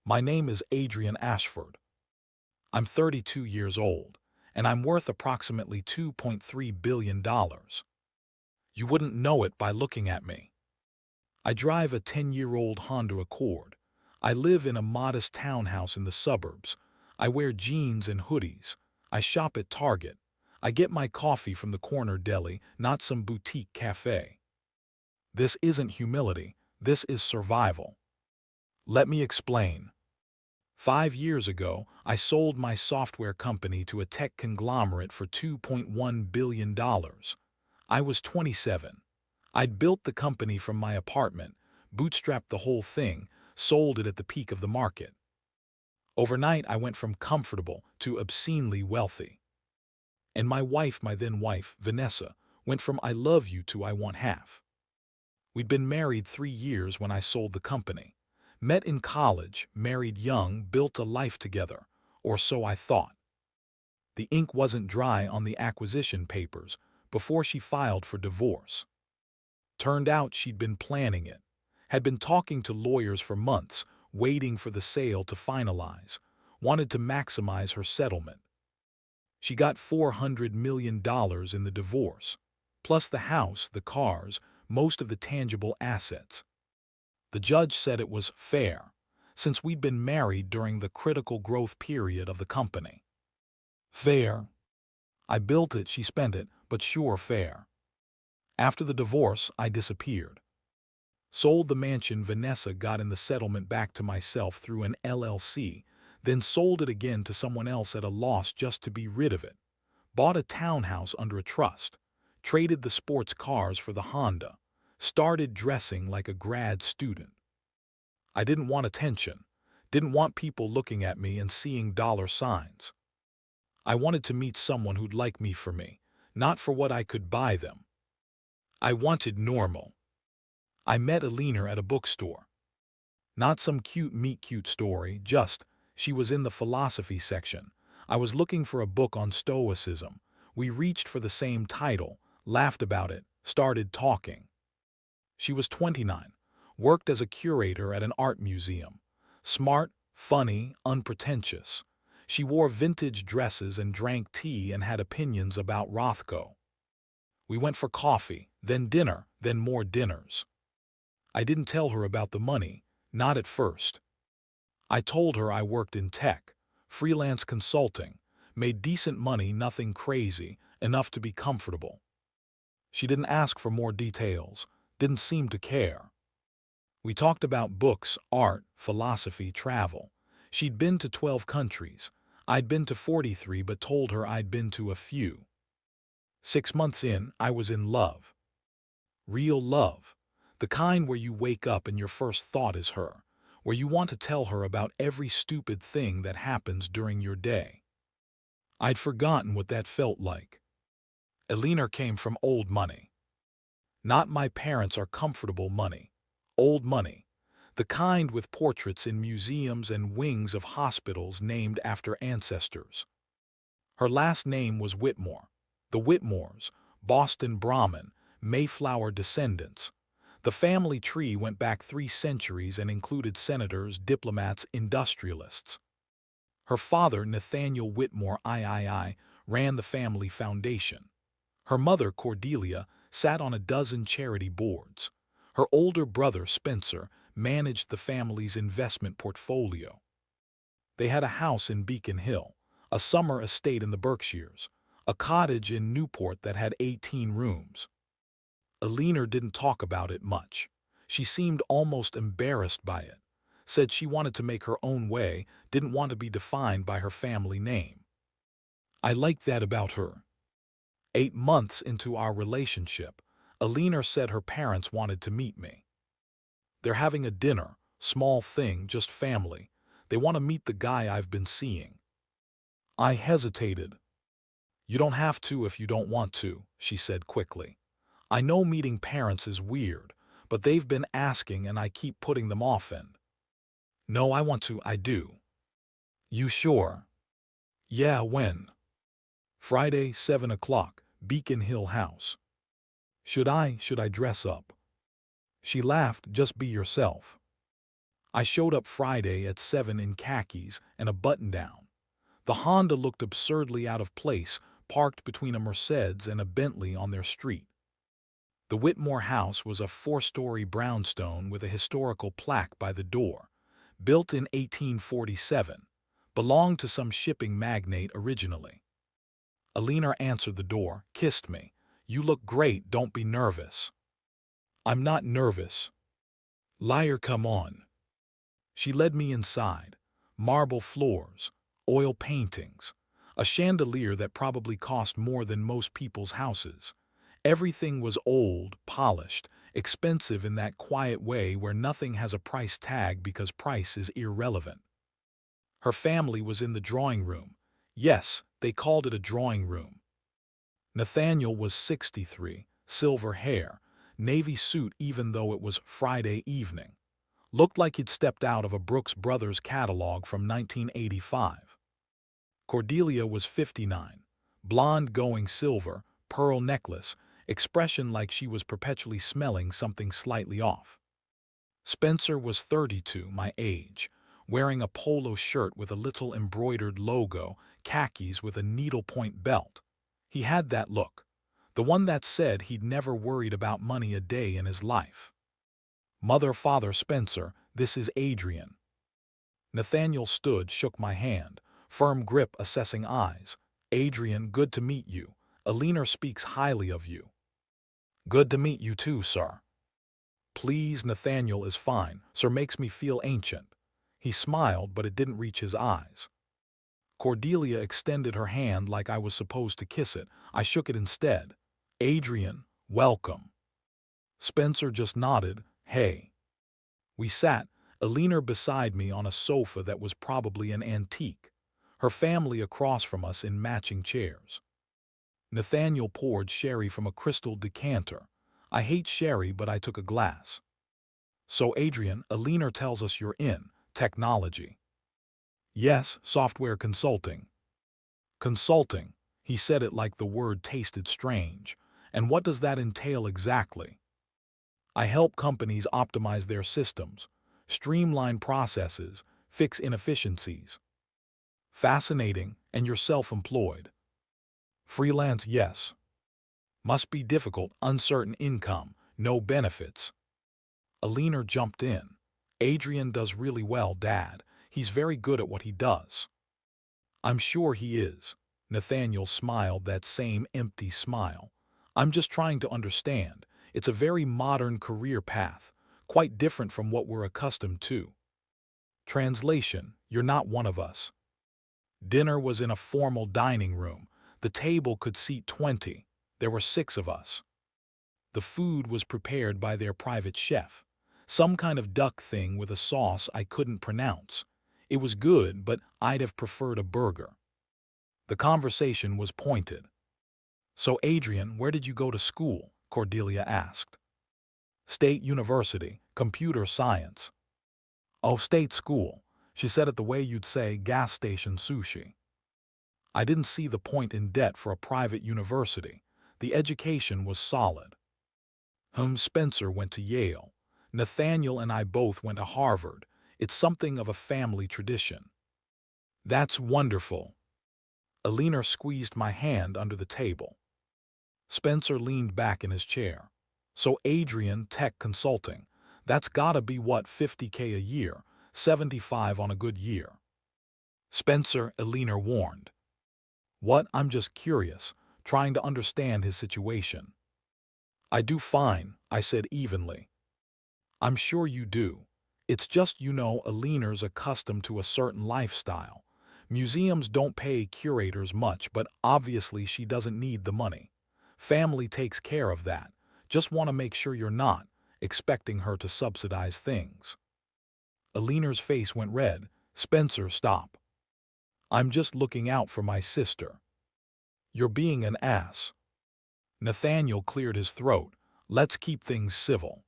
My name is Adrian Ashford. I'm 32 years old, and I'm worth approximately $2.3 billion. You wouldn't know it by looking at me. I drive a 10-year-old Honda Accord. I live in a modest townhouse in the suburbs. I wear jeans and hoodies. I shop at Target. I get my coffee from the corner deli, not some boutique cafe. This isn't humility. This is survival. Let me explain. 5 years ago, I sold my software company to a tech conglomerate for $2.1 billion. I was 27. I'd built the company from my apartment, bootstrapped the whole thing, sold it at the peak of the market. Overnight, I went from comfortable to obscenely wealthy. And my then wife, Vanessa, went from I love you to I want half. We'd been married 3 years when I sold the company. Met in college, married young, built a life together, or so I thought. The ink wasn't dry on the acquisition papers before she filed for divorce. Turned out she'd been planning it, had been talking to lawyers for months, waiting for the sale to finalize, wanted to maximize her settlement. She got $400 million in the divorce, plus the house, the cars, most of the tangible assets. The judge said it was fair, since we'd been married during the critical growth period of the company. Fair. I built it, she spent it, but sure fair. After the divorce, I disappeared. Sold the mansion Vanessa got in the settlement back to myself through an LLC, then sold it again to someone else at a loss just to be rid of it. Bought a townhouse under a trust, traded the sports cars for the Honda, started dressing like a grad student. I didn't want attention, didn't want people looking at me and seeing dollar signs. I wanted to meet someone who'd like me for me, not for what I could buy them. I wanted normal. I met Alina at a bookstore. Not some cute meet-cute story, just, she was in the philosophy section. I was looking for a book on Stoicism. We reached for the same title, laughed about it, started talking. She was 29, worked as a curator at an art museum. Smart, funny, unpretentious. She wore vintage dresses and drank tea and had opinions about Rothko. We went for coffee, then dinner, then more dinners. I didn't tell her about the money, not at first. I told her I worked in tech, freelance consulting, made decent money, nothing crazy, enough to be comfortable. She didn't ask for more details, didn't seem to care. We talked about books, art, philosophy, travel. She'd been to 12 countries. I'd been to 43 but told her I'd been to a few. 6 months in, I was in love. Real love. The kind where you wake up and your first thought is her, where you want to tell her about every stupid thing that happens during your day. I'd forgotten what that felt like. Alina came from old money. Not my parents are comfortable money. Old money. The kind with portraits in museums and wings of hospitals named after ancestors. Her last name was Whitmore. The Whitmores, Boston Brahmin, Mayflower descendants. The family tree went back 3 centuries and included senators, diplomats, industrialists. Her father, Nathaniel Whitmore III, ran the family foundation. Her mother, Cordelia, sat on a dozen charity boards. Her older brother, Spencer, managed the family's investment portfolio. They had a house in Beacon Hill, a summer estate in the Berkshires, a cottage in Newport that had 18 rooms. Alina didn't talk about it much. She seemed almost embarrassed by it, said she wanted to make her own way, didn't want to be defined by her family name. I liked that about her. 8 months into our relationship, Alina said her parents wanted to meet me. They're having a dinner, small thing, just family. They want to meet the guy I've been seeing. I hesitated. You don't have to if you don't want to, she said quickly. I know meeting parents is weird, but they've been asking and I keep putting them off and. No, I want to, I do. You sure? Yeah, when? Friday, 7 o'clock, Beacon Hill House. Should I dress up? She laughed, just be yourself. I showed up Friday at 7 in khakis and a button-down. The Honda looked absurdly out of place, parked between a Mercedes and a Bentley on their street. The Whitmore house was a four-story brownstone with a historical plaque by the door, built in 1847, belonged to some shipping magnate originally. Alina answered the door, kissed me. "You look great, don't be nervous." "I'm not nervous." "Liar, come on." She led me inside. Marble floors, oil paintings, a chandelier that probably cost more than most people's houses. Everything was old, polished, expensive in that quiet way where nothing has a price tag because price is irrelevant. Her family was in the drawing room. Yes, they called it a drawing room. Nathaniel was 63, silver hair, navy suit even though it was Friday evening. Looked like he'd stepped out of a Brooks Brothers catalog from 1985. Cordelia was 59, blonde going silver, pearl necklace, expression like she was perpetually smelling something slightly off. Spencer was 32, my age, wearing a polo shirt with a little embroidered logo, khakis with a needlepoint belt. He had that look, the one that said he'd never worried about money a day in his life. "Mother, Father Spencer, this is Adrian." Nathaniel stood, shook my hand, firm grip, assessing eyes. "Adrian, good to meet you. Alina speaks highly of you." "Good to meet you too, sir." "Please, Nathaniel is fine. Sir makes me feel ancient." He smiled, but it didn't reach his eyes. Cordelia extended her hand like I was supposed to kiss it. I shook it instead. "Adrian, welcome." Spencer just nodded. "Hey." We sat, Alina beside me on a sofa that was probably an antique, her family across from us in matching chairs. Nathaniel poured sherry from a crystal decanter. I hate sherry, but I took a glass. "So Adrian, Alina tells us you're in technology." "Yes, software consulting." "Consulting." He said it like the word tasted strange. "And what does that entail exactly?" "I help companies optimize their systems, streamline processes, fix inefficiencies." "Fascinating. And you're self-employed?" "Freelance, yes." "Must be difficult, uncertain income, no benefits." Alina jumped in. "Adrian does really well, Dad. He's very good at what he does." "I'm sure he is." Nathaniel smiled that same empty smile. "I'm just trying to understand. It's a very modern career path, quite different from what we're accustomed to." Translation: you're not one of us. Dinner was in a formal dining room. The table could seat 20. There were 6 of us. The food was prepared by their private chef, some kind of duck thing with a sauce I couldn't pronounce. It was good, but I'd have preferred a burger. The conversation was pointed. "So Adrian, where did you go to school?" Cordelia asked. "State University, computer science." "Oh, state school." She said it the way you'd say gas station sushi. I didn't see the point in debt for a private university. The education was solid. Spencer went to Yale. Nathaniel and I both went to Harvard. It's something of a family tradition. "That's wonderful." Alina squeezed my hand under the table. Spencer leaned back in his chair. "So Adrian, tech consulting. That's gotta be what, 50K a year, 75 on a good year." "Spencer," Alina warned. "What? I'm just curious, trying to understand his situation." "I do fine," I said evenly. "I'm sure you do. It's just, Alina's accustomed to a certain lifestyle. Museums don't pay curators much, but obviously she doesn't need the money. Family takes care of that. Just want to make sure you're not expecting her to subsidize things." Alina's face went red. "Spencer, stop. I'm just looking out for my sister." "You're being an ass." Nathaniel cleared his throat. "Let's keep things civil."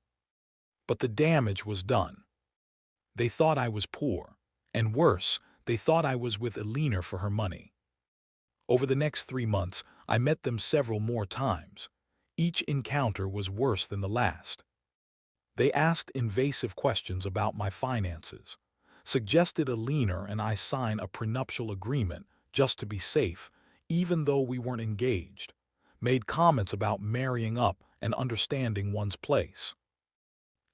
But the damage was done. They thought I was poor. And worse, they thought I was with Alina for her money. Over the next 3 months, I met them several more times. Each encounter was worse than the last. They asked invasive questions about my finances, suggested Alina and I sign a prenuptial agreement just to be safe, even though we weren't engaged, made comments about marrying up and understanding one's place.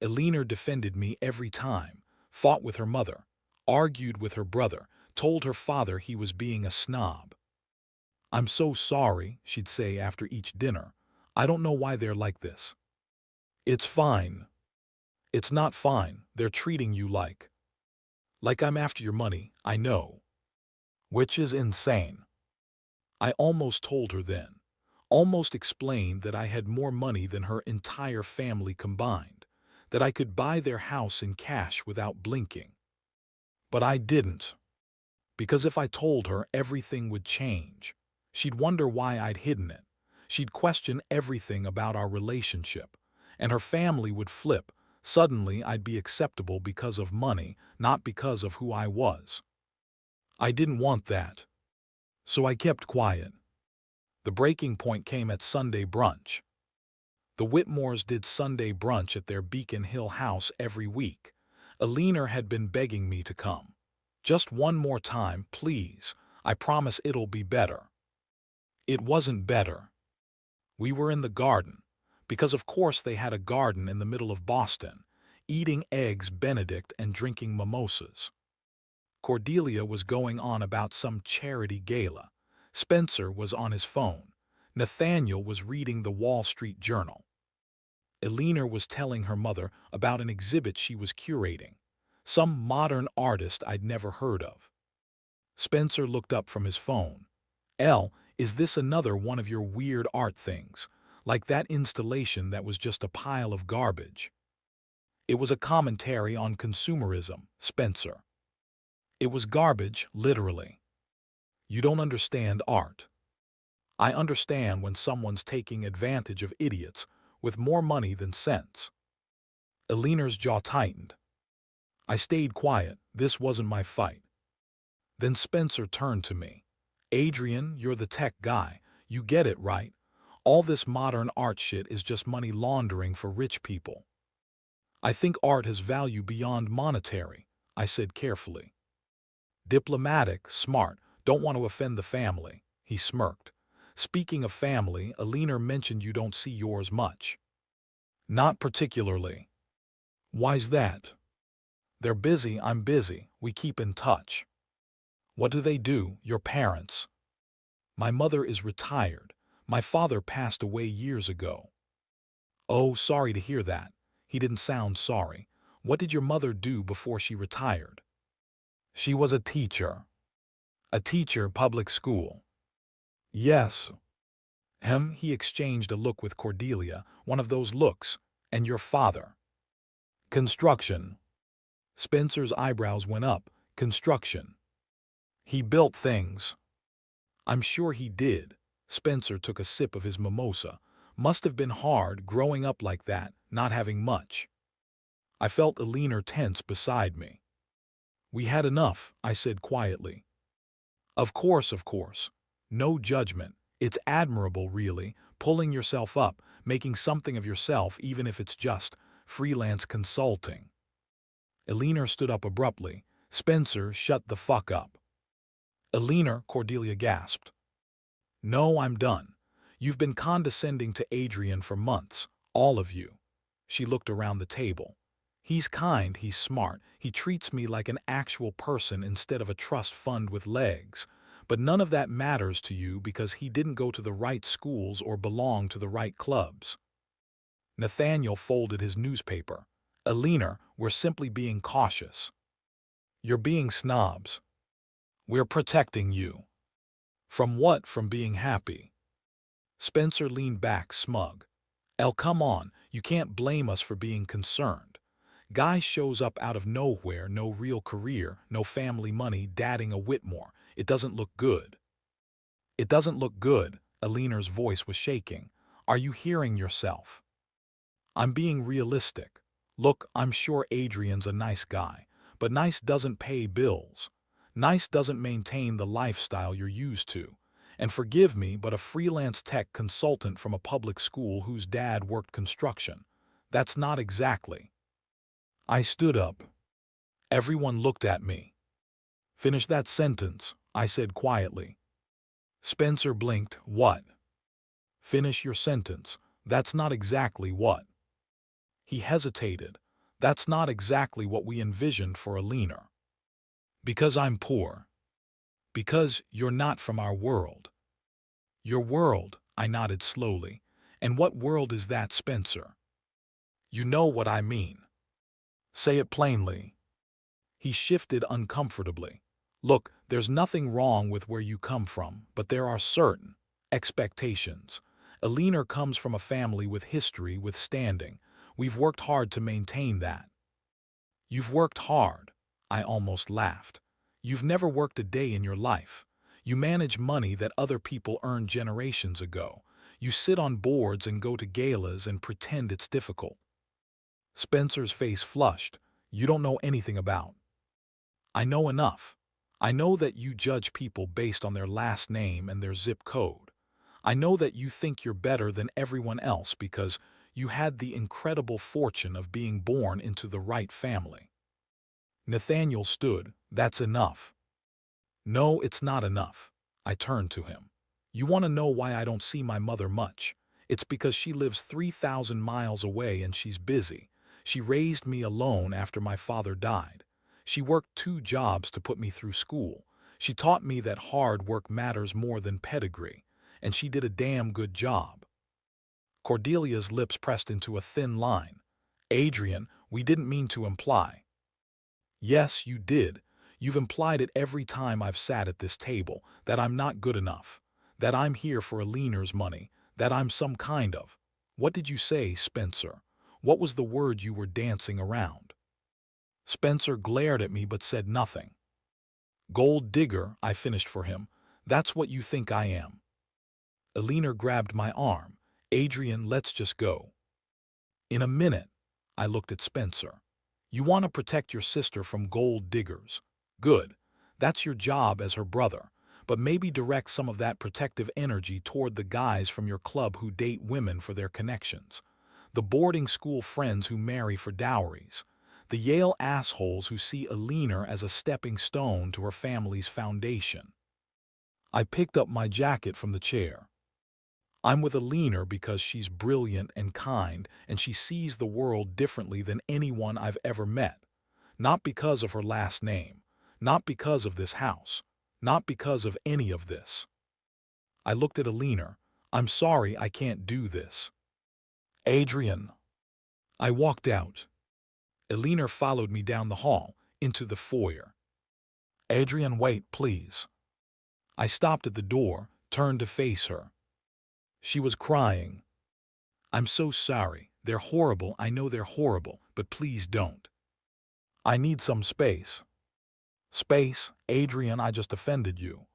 Alina defended me every time, fought with her mother, argued with her brother, told her father he was being a snob. "I'm so sorry," she'd say after each dinner. "I don't know why they're like this." "It's fine." "It's not fine. They're treating you like I'm after your money, I know." Which is insane. I almost told her then, almost explained that I had more money than her entire family combined, that I could buy their house in cash without blinking. But I didn't, because if I told her, everything would change. She'd wonder why I'd hidden it. She'd question everything about our relationship, and her family would flip. Suddenly, I'd be acceptable because of money, not because of who I was. I didn't want that. So I kept quiet. The breaking point came at Sunday brunch. The Whitmores did Sunday brunch at their Beacon Hill house every week. Alina had been begging me to come. "Just one more time, please. I promise it'll be better." It wasn't better. We were in the garden, because of course they had a garden in the middle of Boston, eating eggs Benedict and drinking mimosas. Cordelia was going on about some charity gala. Spencer was on his phone. Nathaniel was reading the Wall Street Journal. Alina was telling her mother about an exhibit she was curating, some modern artist I'd never heard of. Spencer looked up from his phone. "Elle, is this another one of your weird art things, like that installation that was just a pile of garbage?" It was a commentary on consumerism, Spencer. It was garbage, literally. You don't understand art. I understand when someone's taking advantage of idiots with more money than sense. Alina's jaw tightened. I stayed quiet. This wasn't my fight. Then Spencer turned to me. "Adrian, you're the tech guy. You get it, right? All this modern art shit is just money laundering for rich people." "I think art has value beyond monetary," I said carefully. "Diplomatic, smart, don't want to offend the family," he smirked. "Speaking of family, Alina mentioned you don't see yours much." "Not particularly." "Why's that?" "They're busy, I'm busy, we keep in touch." "What do they do, your parents?" "My mother is retired. My father passed away years ago." "Oh, sorry to hear that." He didn't sound sorry. "What did your mother do before she retired?" "She was a teacher." "A teacher, public school?" "Yes." He exchanged a look with Cordelia, one of those looks. "And your father?" "Construction." Spencer's eyebrows went up. "Construction. He built things." "I'm sure he did." Spencer took a sip of his mimosa. "Must have been hard growing up like that, not having much." I felt Alina tense beside me. "We had enough," I said quietly. Of course. No judgment. It's admirable, really, pulling yourself up, making something of yourself even if it's just freelance consulting." Alina stood up abruptly. "Spencer, shut the fuck up." "Alina," Cordelia gasped. "No, I'm done. You've been condescending to Adrian for months, all of you." She looked around the table. "He's kind, he's smart, he treats me like an actual person instead of a trust fund with legs. But none of that matters to you because he didn't go to the right schools or belong to the right clubs." Nathaniel folded his newspaper. "Alina, we're simply being cautious." "You're being snobs." "We're protecting you." "From what? From being happy?" Spencer leaned back, smug. "Elle, come on, you can't blame us for being concerned. Guy shows up out of nowhere, no real career, no family money, dating a Whitmore. It doesn't look good." "It doesn't look good." Alina's voice was shaking. "Are you hearing yourself?" "I'm being realistic. Look, I'm sure Adrian's a nice guy, but nice doesn't pay bills. Nice doesn't maintain the lifestyle you're used to. And forgive me, but a freelance tech consultant from a public school whose dad worked construction, that's not exactly." I stood up. Everyone looked at me. Finish that sentence, I said quietly. Spencer blinked. What? Finish your sentence. That's not exactly what. He hesitated. That's not exactly what we envisioned for a leaner. Because I'm poor. Because you're not from our world. Your world, I nodded slowly. And what world is that, Spencer? You know what I mean. Say it plainly. He shifted uncomfortably. Look, there's nothing wrong with where you come from, but there are certain expectations. A leaner comes from a family with history, with standing. We've worked hard to maintain that. You've worked hard. I almost laughed. You've never worked a day in your life. You manage money that other people earned generations ago. You sit on boards and go to galas and pretend it's difficult. Spencer's face flushed. You don't know anything about. I know enough. I know that you judge people based on their last name and their zip code. I know that you think you're better than everyone else because you had the incredible fortune of being born into the right family. Nathaniel stood. That's enough. No, it's not enough. I turned to him. You want to know why I don't see my mother much? It's because she lives 3,000 miles away and she's busy. She raised me alone after my father died. She worked 2 jobs to put me through school. She taught me that hard work matters more than pedigree, and she did a damn good job. Cordelia's lips pressed into a thin line. Adrian, we didn't mean to imply. Yes, you did. You've implied it every time I've sat at this table, that I'm not good enough, that I'm here for a leaner's money, that I'm some kind of. What did you say, Spencer? What was the word you were dancing around? Spencer glared at me but said nothing. Gold digger, I finished for him. That's what you think I am. A leaner grabbed my arm. Adrian, let's just go. In a minute, I looked at Spencer. You want to protect your sister from gold diggers. Good. That's your job as her brother. But maybe direct some of that protective energy toward the guys from your club who date women for their connections. The boarding school friends who marry for dowries. The Yale assholes who see a leaner as a stepping stone to her family's foundation. I picked up my jacket from the chair. I'm with a leaner because she's brilliant and kind, and she sees the world differently than anyone I've ever met. Not because of her last name, not because of this house, not because of any of this. I looked at a leaner. I'm sorry I can't do this. Adrian. I walked out. A leaner followed me down the hall, into the foyer. Adrian, wait, please. I stopped at the door, turned to face her. She was crying. I'm so sorry. They're horrible. I know they're horrible, but please don't. I need some space. Space? Adrian, I just offended you.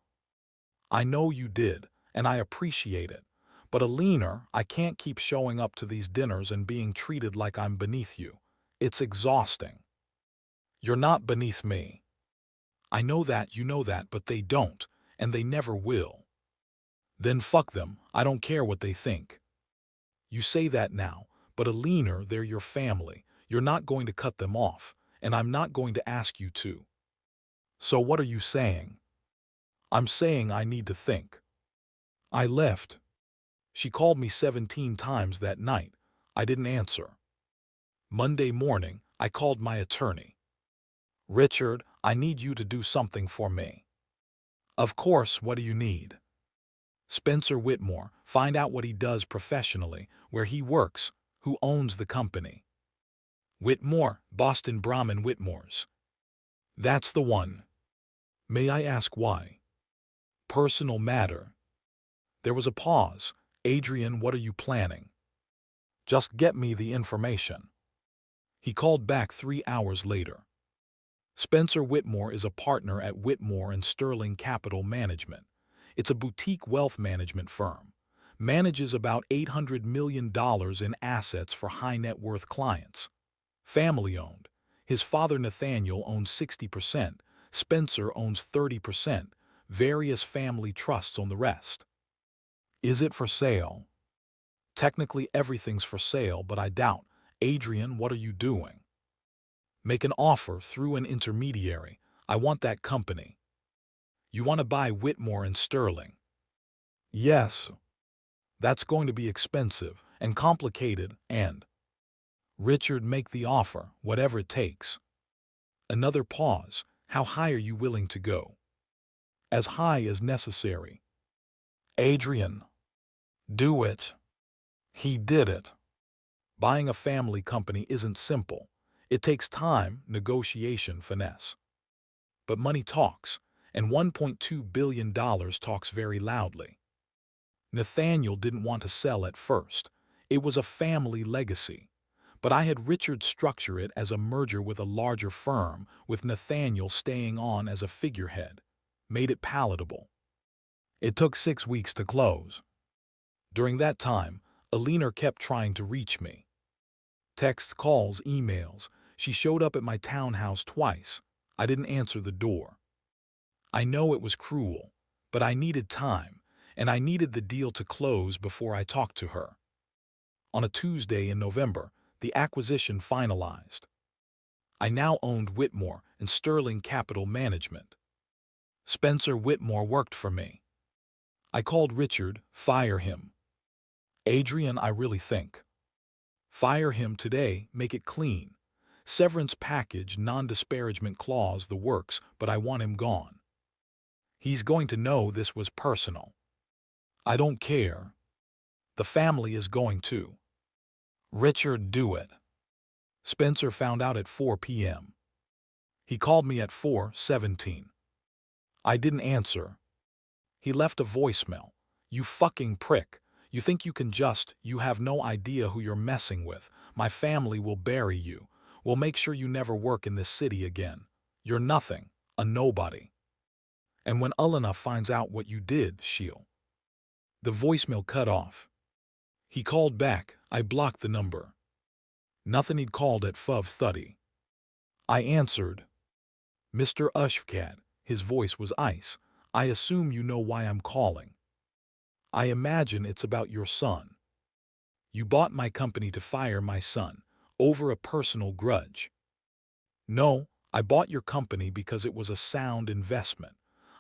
I know you did, and I appreciate it. But a leaner, I can't keep showing up to these dinners and being treated like I'm beneath you. It's exhausting. You're not beneath me. I know that, you know that, but they don't, and they never will. Then fuck them. I don't care what they think. You say that now, but a leaner, they're your family. You're not going to cut them off, and I'm not going to ask you to. So what are you saying? I'm saying I need to think. I left. She called me 17 times that night. I didn't answer. Monday morning, I called my attorney. Richard, I need you to do something for me. Of course, what do you need? Spencer Whitmore, find out what he does professionally, where he works, who owns the company. Whitmore, Boston Brahmin Whitmores. That's the one. May I ask why? Personal matter. There was a pause. Adrian, what are you planning? Just get me the information. He called back 3 hours later. Spencer Whitmore is a partner at Whitmore and Sterling Capital Management. It's a boutique wealth management firm. Manages about $800 million in assets for high-net-worth clients. Family-owned. His father Nathaniel owns 60%, Spencer owns 30%, various family trusts own the rest. Is it for sale? Technically everything's for sale, but I doubt. Adrian, what are you doing? Make an offer through an intermediary. I want that company. You want to buy Whitmore and Sterling? Yes. That's going to be expensive and complicated and Richard, make the offer, whatever it takes. Another pause. How high are you willing to go? As high as necessary. Adrian. Do it. He did it. Buying a family company isn't simple. It takes time, negotiation, finesse. But money talks, and $1.2 billion talks very loudly. Nathaniel didn't want to sell at first. It was a family legacy. But I had Richard structure it as a merger with a larger firm, with Nathaniel staying on as a figurehead. Made it palatable. It took 6 weeks to close. During that time, Alina kept trying to reach me. Texts, calls, emails. She showed up at my townhouse twice. I didn't answer the door. I know it was cruel, but I needed time, and I needed the deal to close before I talked to her. On a Tuesday in November, the acquisition finalized. I now owned Whitmore and Sterling Capital Management. Spencer Whitmore worked for me. I called Richard, fire him. Adrian, I really think. Fire him today, make it clean. Severance package, non-disparagement clause, the works, but I want him gone. He's going to know this was personal. I don't care. The family is going to. Richard, do it. Spencer found out at 4 p.m. He called me at 4:17. I didn't answer. He left a voicemail. You fucking prick. You think you can you have no idea who you're messing with. My family will bury you. We'll make sure you never work in this city again. You're nothing, a nobody. And when Alina finds out what you did, she'll. The voicemail cut off. He called back. I blocked the number. Nothing. He'd called at 5:30. I answered. Mr. Ushkad, his voice was ice. I assume you know why I'm calling. I imagine it's about your son. You bought my company to fire my son, over a personal grudge. No, I bought your company because it was a sound investment.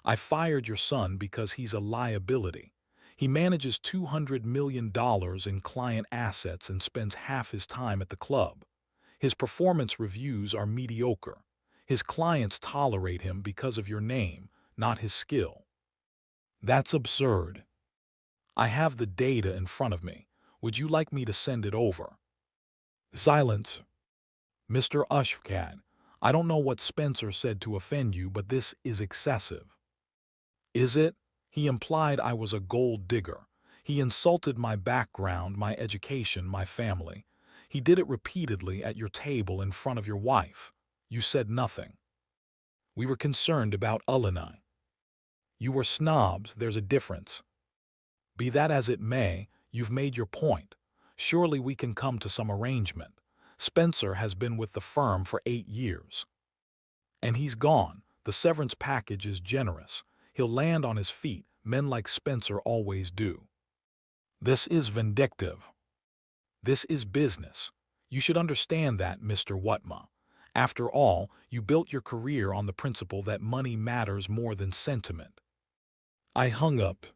I fired your son because he's a liability. He manages $200 million in client assets and spends half his time at the club. His performance reviews are mediocre. His clients tolerate him because of your name, not his skill. That's absurd. I have the data in front of me. Would you like me to send it over? Silence. Mr. Ushkad, I don't know what Spencer said to offend you, but this is excessive. Is it? He implied I was a gold digger. He insulted my background, my education, my family. He did it repeatedly at your table in front of your wife. You said nothing. We were concerned about Alina. You were snobs, there's a difference. Be that as it may, you've made your point. Surely we can come to some arrangement. Spencer has been with the firm for 8 years. And he's gone. The severance package is generous. He'll land on his feet, men like Spencer always do. This is vindictive. This is business. You should understand that, Mr. Whitmore. After all, you built your career on the principle that money matters more than sentiment. I hung up.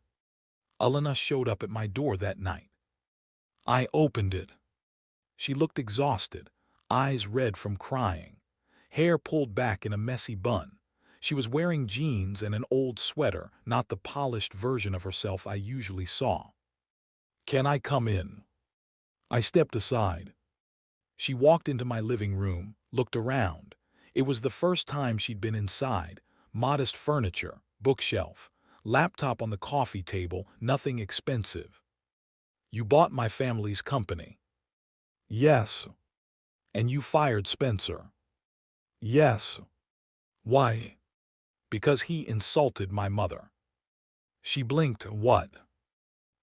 Alina showed up at my door that night. I opened it. She looked exhausted, eyes red from crying, hair pulled back in a messy bun. She was wearing jeans and an old sweater, not the polished version of herself I usually saw. Can I come in? I stepped aside. She walked into my living room, looked around. It was the first time she'd been inside. Modest furniture, bookshelf, laptop on the coffee table, nothing expensive. You bought my family's company. Yes. And you fired Spencer. Yes. Why? Because he insulted my mother. She blinked. What?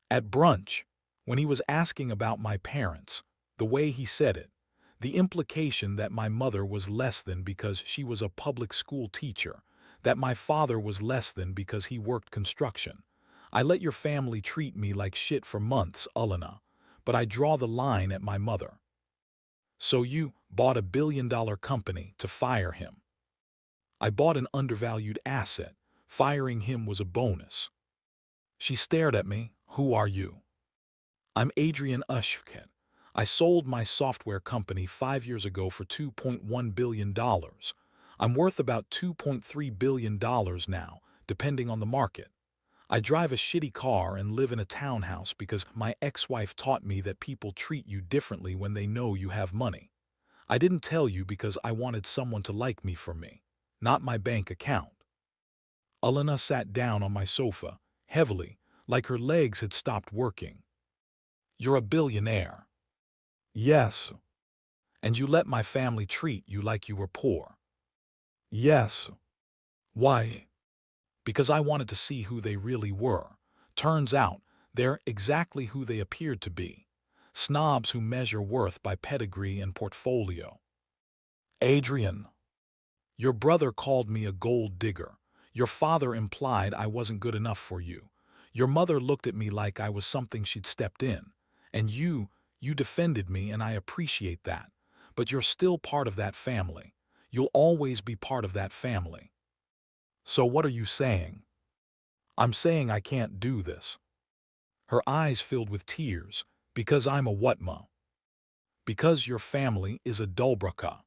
At brunch, when he was asking about my parents, the way he said it, the implication that my mother was less than because she was a public school teacher, that my father was less than because he worked construction. I let your family treat me like shit for months, Alina, but I draw the line at my mother. So you bought a $1 billion company to fire him. I bought an undervalued asset. Firing him was a bonus. She stared at me. Who are you? I'm Adrian Ushket. I sold my software company 5 years ago for $2.1 billion. I'm worth about $2.3 billion now, depending on the market. I drive a shitty car and live in a townhouse because my ex-wife taught me that people treat you differently when they know you have money. I didn't tell you because I wanted someone to like me for me, not my bank account. Elena sat down on my sofa, heavily, like her legs had stopped working. You're a billionaire. Yes. And you let my family treat you like you were poor. Yes. Why? Because I wanted to see who they really were. Turns out, they're exactly who they appeared to be. Snobs who measure worth by pedigree and portfolio. Adrian, your brother called me a gold digger. Your father implied I wasn't good enough for you. Your mother looked at me like I was something she'd stepped in. And you defended me, and I appreciate that. But you're still part of that family. You'll always be part of that family. So what are you saying? I'm saying I can't do this. Her eyes filled with tears. Because I'm a whatma? Because your family is a dulbraka.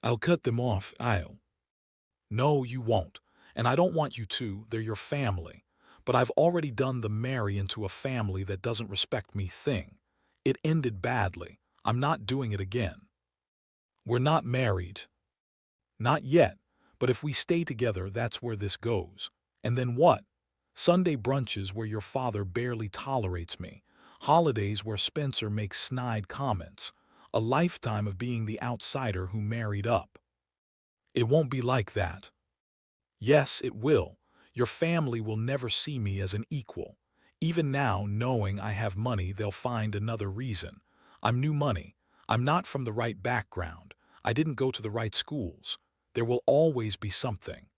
I'll cut them off, No, you won't. And I don't want you to. They're your family. But I've already done the marry into a family that doesn't respect me thing. It ended badly. I'm not doing it again. We're not married. Not yet. But if we stay together, that's where this goes. And then what? Sunday brunches where your father barely tolerates me. Holidays where Spencer makes snide comments. A lifetime of being the outsider who married up. It won't be like that. Yes, it will. Your family will never see me as an equal. Even now, knowing I have money, they'll find another reason. I'm new money. I'm not from the right background. I didn't go to the right schools. There will always be something.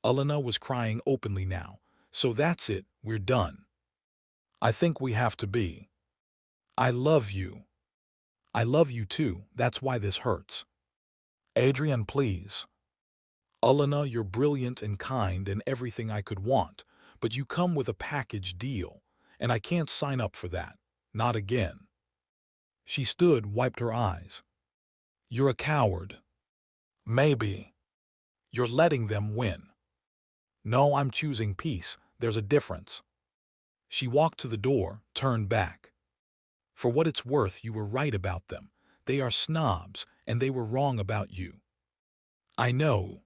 Elena was crying openly now. So that's it, we're done. I think we have to be. I love you. I love you too, that's why this hurts. Adrian, please. Elena, you're brilliant and kind and everything I could want, but you come with a package deal, and I can't sign up for that. Not again. She stood, wiped her eyes. You're a coward. Maybe. You're letting them win. No, I'm choosing peace. There's a difference. She walked to the door, turned back. For what it's worth, you were right about them. They are snobs, and they were wrong about you. I know.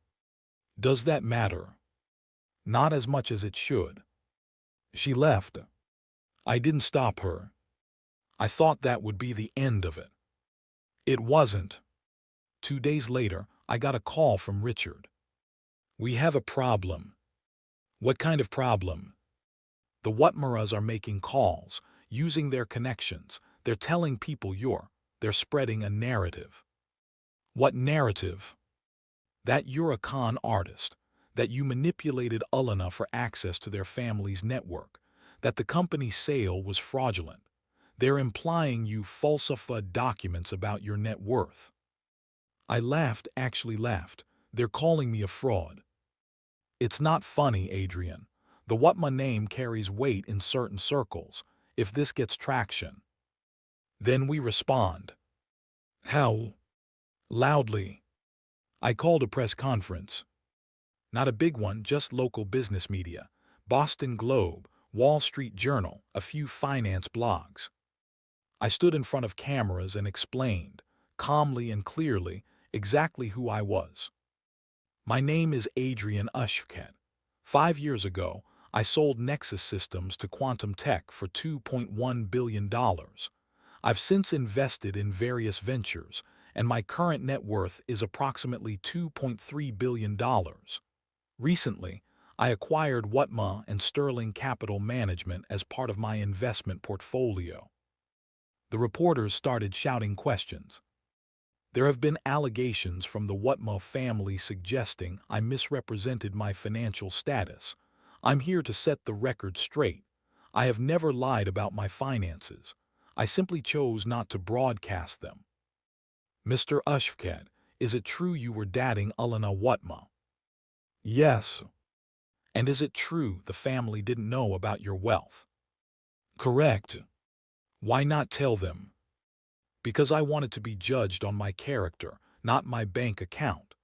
Does that matter? Not as much as it should. She left. I didn't stop her. I thought that would be the end of it. It wasn't. 2 days later, I got a call from Richard. We have a problem. What kind of problem? The Whatmaras are making calls, using their connections. They're telling people they're spreading a narrative. What narrative? That you're a con artist, that you manipulated Elena for access to their family's network, that the company's sale was fraudulent. They're implying you falsified documents about your net worth. I laughed, actually laughed. They're calling me a fraud. It's not funny, Adrian. The Whatma name carries weight in certain circles. If this gets traction, then we respond. How? Loudly. I called a press conference. Not a big one, just local business media. Boston Globe, Wall Street Journal, a few finance blogs. I stood in front of cameras and explained, calmly and clearly, exactly who I was. My name is Adrian Ushket. 5 years ago, I sold Nexus Systems to Quantum Tech for $2.1 billion. I've since invested in various ventures, and my current net worth is approximately $2.3 billion. Recently, I acquired Whatma and Sterling Capital Management as part of my investment portfolio. The reporters started shouting questions. There have been allegations from the Whatma family suggesting I misrepresented my financial status. I'm here to set the record straight. I have never lied about my finances. I simply chose not to broadcast them. Mr. Ushked, is it true you were dating Elena Whatma? Yes. And is it true the family didn't know about your wealth? Correct. Why not tell them? Because I wanted to be judged on my character, not my bank account.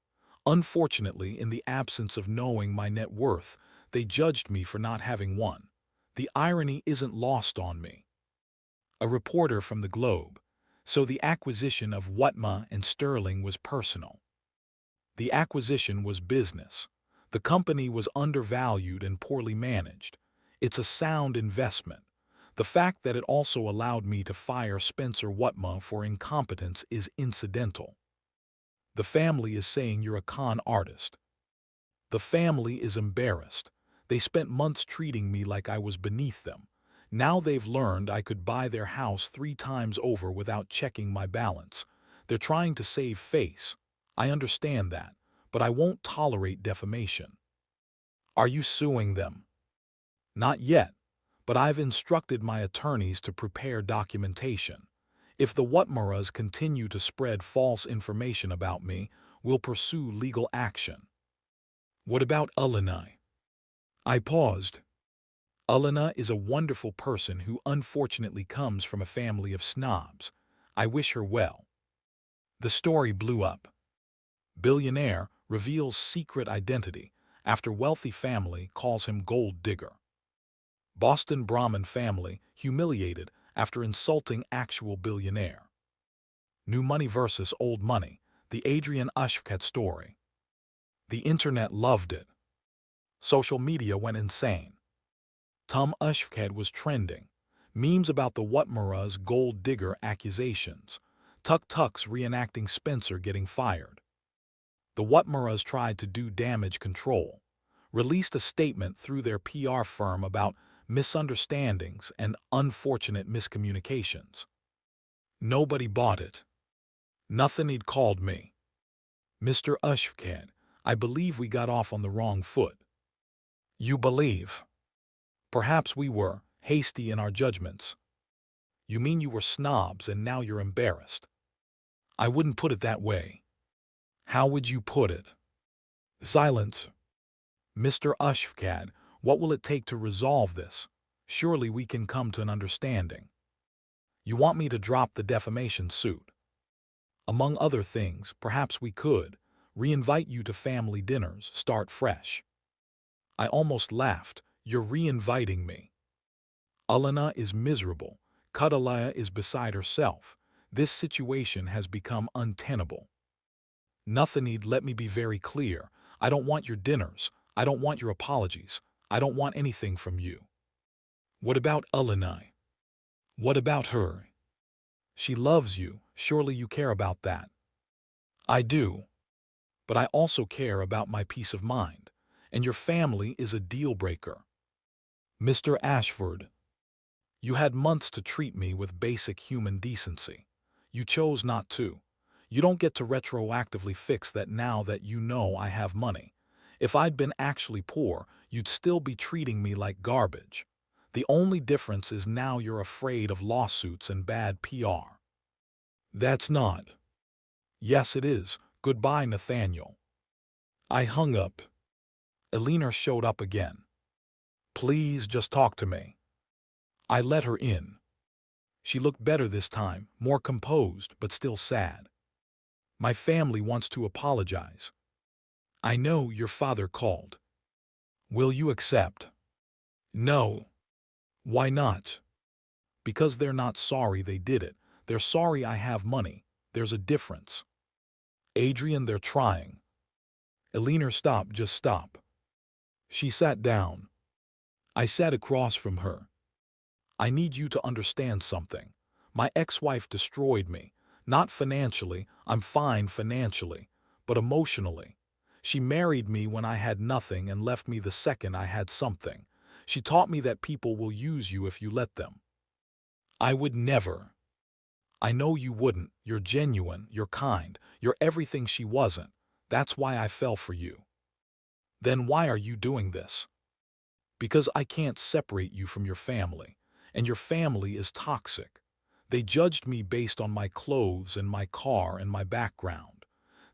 Unfortunately, in the absence of knowing my net worth, they judged me for not having one. The irony isn't lost on me. A reporter from the Globe. So the acquisition of Whatma and Sterling was personal. The acquisition was business. The company was undervalued and poorly managed. It's a sound investment. The fact that it also allowed me to fire Spencer Whatma for incompetence is incidental. The family is saying you're a con artist. The family is embarrassed. They spent months treating me like I was beneath them. Now they've learned I could buy their house 3 times over without checking my balance. They're trying to save face. I understand that, but I won't tolerate defamation. Are you suing them? Not yet, but I've instructed my attorneys to prepare documentation. If the Whatmaras continue to spread false information about me, we'll pursue legal action. What about Elena? I paused. Elena is a wonderful person who unfortunately comes from a family of snobs. I wish her well. The story blew up. Billionaire reveals secret identity after wealthy family calls him gold digger. Boston Brahmin family humiliated after insulting actual billionaire. New money versus old money, the Adrian Ushked story. The internet loved it. Social media went insane. Tom Ushked was trending. Memes about the Whatmaras gold digger accusations. Tuk-tuks reenacting Spencer getting fired. The Whatmaras tried to do damage control. Released a statement through their PR firm about misunderstandings and unfortunate miscommunications. Nobody bought it. Nothing he'd called me. Mr. Ushked, I believe we got off on the wrong foot. You believe? Perhaps we were hasty in our judgments. You mean you were snobs and now you're embarrassed? I wouldn't put it that way. How would you put it? Silence. Mr. Ushked, what will it take to resolve this? Surely we can come to an understanding. You want me to drop the defamation suit? Among other things, perhaps we could re-invite you to family dinners, start fresh. I almost laughed. You're re-inviting me. Elena is miserable. Cudalia is beside herself. This situation has become untenable. Nothing'd let me be very clear. I don't want your dinners. I don't want your apologies. I don't want anything from you. What about Elena? What about her? She loves you. Surely you care about that. I do. But I also care about my peace of mind. And your family is a deal breaker. Mr. Ashford, you had months to treat me with basic human decency. You chose not to. You don't get to retroactively fix that now that you know I have money. If I'd been actually poor, you'd still be treating me like garbage. The only difference is now you're afraid of lawsuits and bad PR. That's not. Yes, it is. Goodbye, Nathaniel. I hung up. Elena showed up again. Please just talk to me. I let her in. She looked better this time, more composed, but still sad. My family wants to apologize. I know your father called. Will you accept? No. Why not? Because they're not sorry they did it. They're sorry I have money. There's a difference. Adrian, they're trying. Elena, stop, just stop. She sat down. I sat across from her. I need you to understand something. My ex-wife destroyed me. Not financially, I'm fine financially, but emotionally. She married me when I had nothing and left me the second I had something. She taught me that people will use you if you let them. I would never. I know you wouldn't. You're genuine, you're kind, you're everything she wasn't. That's why I fell for you. Then why are you doing this? Because I can't separate you from your family, and your family is toxic. They judged me based on my clothes and my car and my background.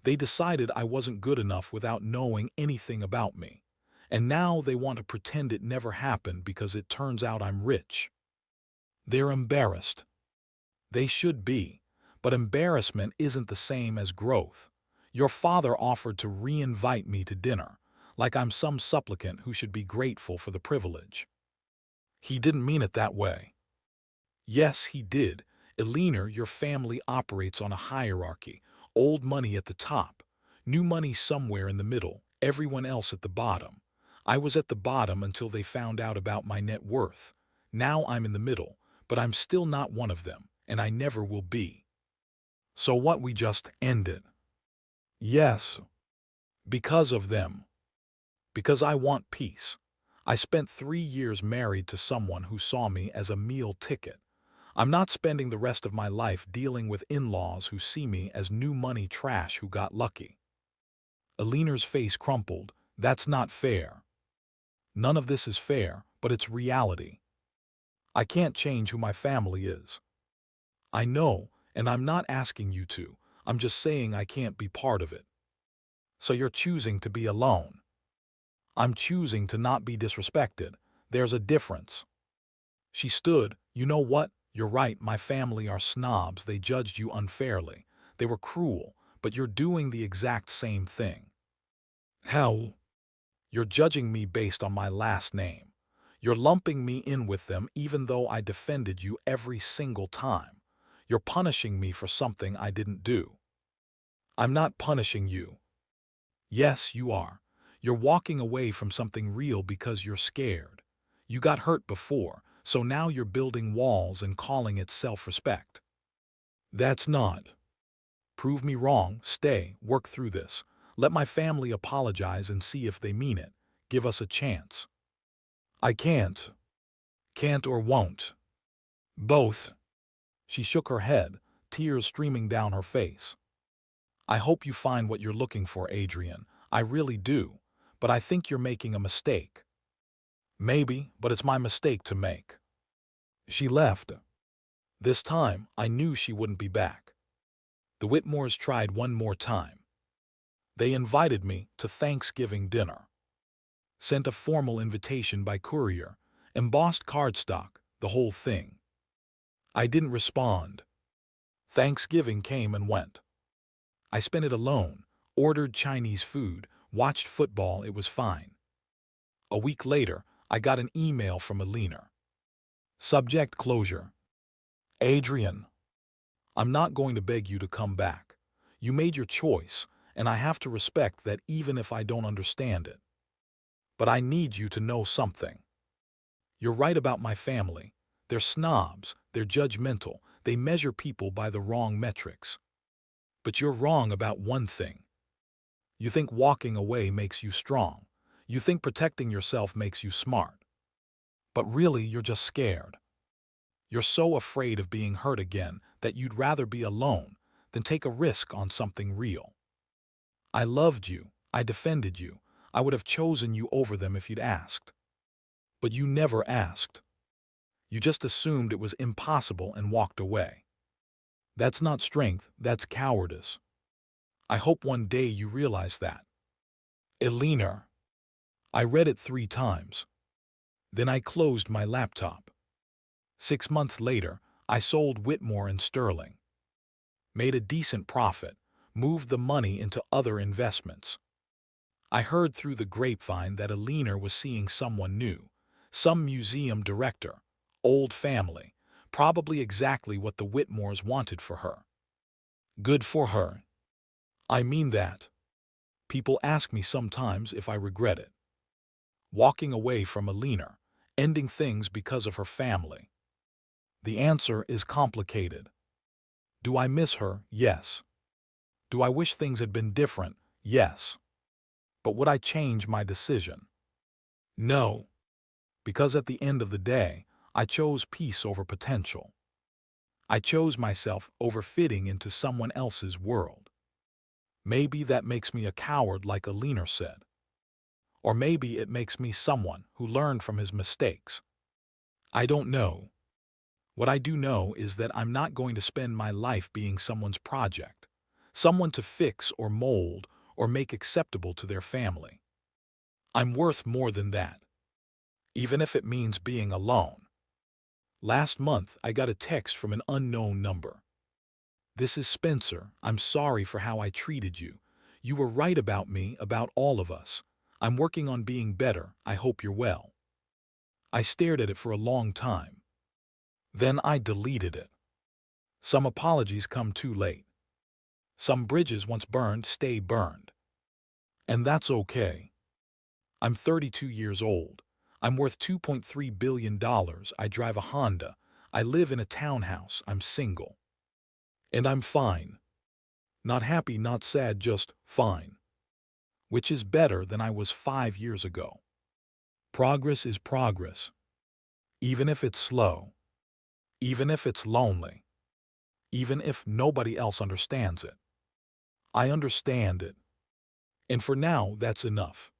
They decided I wasn't good enough without knowing anything about me. And now they want to pretend it never happened because it turns out I'm rich. They're embarrassed. They should be. But embarrassment isn't the same as growth. Your father offered to re-invite me to dinner, like I'm some supplicant who should be grateful for the privilege. He didn't mean it that way. Yes, he did. Eleanor, your family operates on a hierarchy. Old money at the top, new money somewhere in the middle, everyone else at the bottom. I was at the bottom until they found out about my net worth. Now I'm in the middle, but I'm still not one of them, and I never will be. So what, we just ended? Yes, because of them. Because I want peace. I spent 3 years married to someone who saw me as a meal ticket. I'm not spending the rest of my life dealing with in-laws who see me as new money trash who got lucky. Eleanor's face crumpled. That's not fair. None of this is fair, but it's reality. I can't change who my family is. I know, and I'm not asking you to. I'm just saying I can't be part of it. So you're choosing to be alone. I'm choosing to not be disrespected. There's a difference. She stood. You know what? You're right, my family are snobs. They judged you unfairly. They were cruel, but you're doing the exact same thing. How? You're judging me based on my last name. You're lumping me in with them even though I defended you every single time. You're punishing me for something I didn't do. I'm not punishing you. Yes, you are. You're walking away from something real because you're scared. You got hurt before, so now you're building walls and calling it self-respect. That's not. Prove me wrong, stay, work through this. Let my family apologize and see if they mean it. Give us a chance. I can't. Can't or won't. Both. She shook her head, tears streaming down her face. I hope you find what you're looking for, Adrian. I really do. But I think you're making a mistake. Maybe, but it's my mistake to make. She left. This time, I knew she wouldn't be back. The Whitmores tried one more time. They invited me to Thanksgiving dinner. Sent a formal invitation by courier, embossed cardstock, the whole thing. I didn't respond. Thanksgiving came and went. I spent it alone, ordered Chinese food, watched football, it was fine. A week later, I got an email from Eleanor. Subject: closure. Adrian, I'm not going to beg you to come back. You made your choice, and I have to respect that even if I don't understand it. But I need you to know something. You're right about my family. They're snobs, they're judgmental, they measure people by the wrong metrics. But you're wrong about one thing. You think walking away makes you strong. You think protecting yourself makes you smart. But really, you're just scared. You're so afraid of being hurt again that you'd rather be alone than take a risk on something real. I loved you. I defended you. I would have chosen you over them if you'd asked. But you never asked. You just assumed it was impossible and walked away. That's not strength, that's cowardice. I hope one day you realize that. Eleanor. I read it 3 times. Then I closed my laptop. 6 months later, I sold Whitmore and Sterling. Made a decent profit, moved the money into other investments. I heard through the grapevine that Eleanor was seeing someone new, some museum director, old family, probably exactly what the Whitmores wanted for her. Good for her. I mean that. People ask me sometimes if I regret it. Walking away from Eleanor, ending things because of her family. The answer is complicated. Do I miss her? Yes. Do I wish things had been different? Yes. But would I change my decision? No. Because at the end of the day, I chose peace over potential. I chose myself over fitting into someone else's world. Maybe that makes me a coward, like Eleanor said. Or maybe it makes me someone who learned from his mistakes. I don't know. What I do know is that I'm not going to spend my life being someone's project, someone to fix or mold or make acceptable to their family. I'm worth more than that, even if it means being alone. Last month, I got a text from an unknown number. "This is Spencer. I'm sorry for how I treated you. You were right about me, about all of us. I'm working on being better. I hope you're well." I stared at it for a long time. Then I deleted it. Some apologies come too late. Some bridges once burned stay burned. And that's okay. I'm 32 years old. I'm worth $2.3 billion. I drive a Honda. I live in a townhouse. I'm single. And I'm fine. Not happy, not sad, just fine. Which is better than I was 5 years ago. Progress is progress. Even if it's slow. Even if it's lonely. Even if nobody else understands it. I understand it. And for now, that's enough.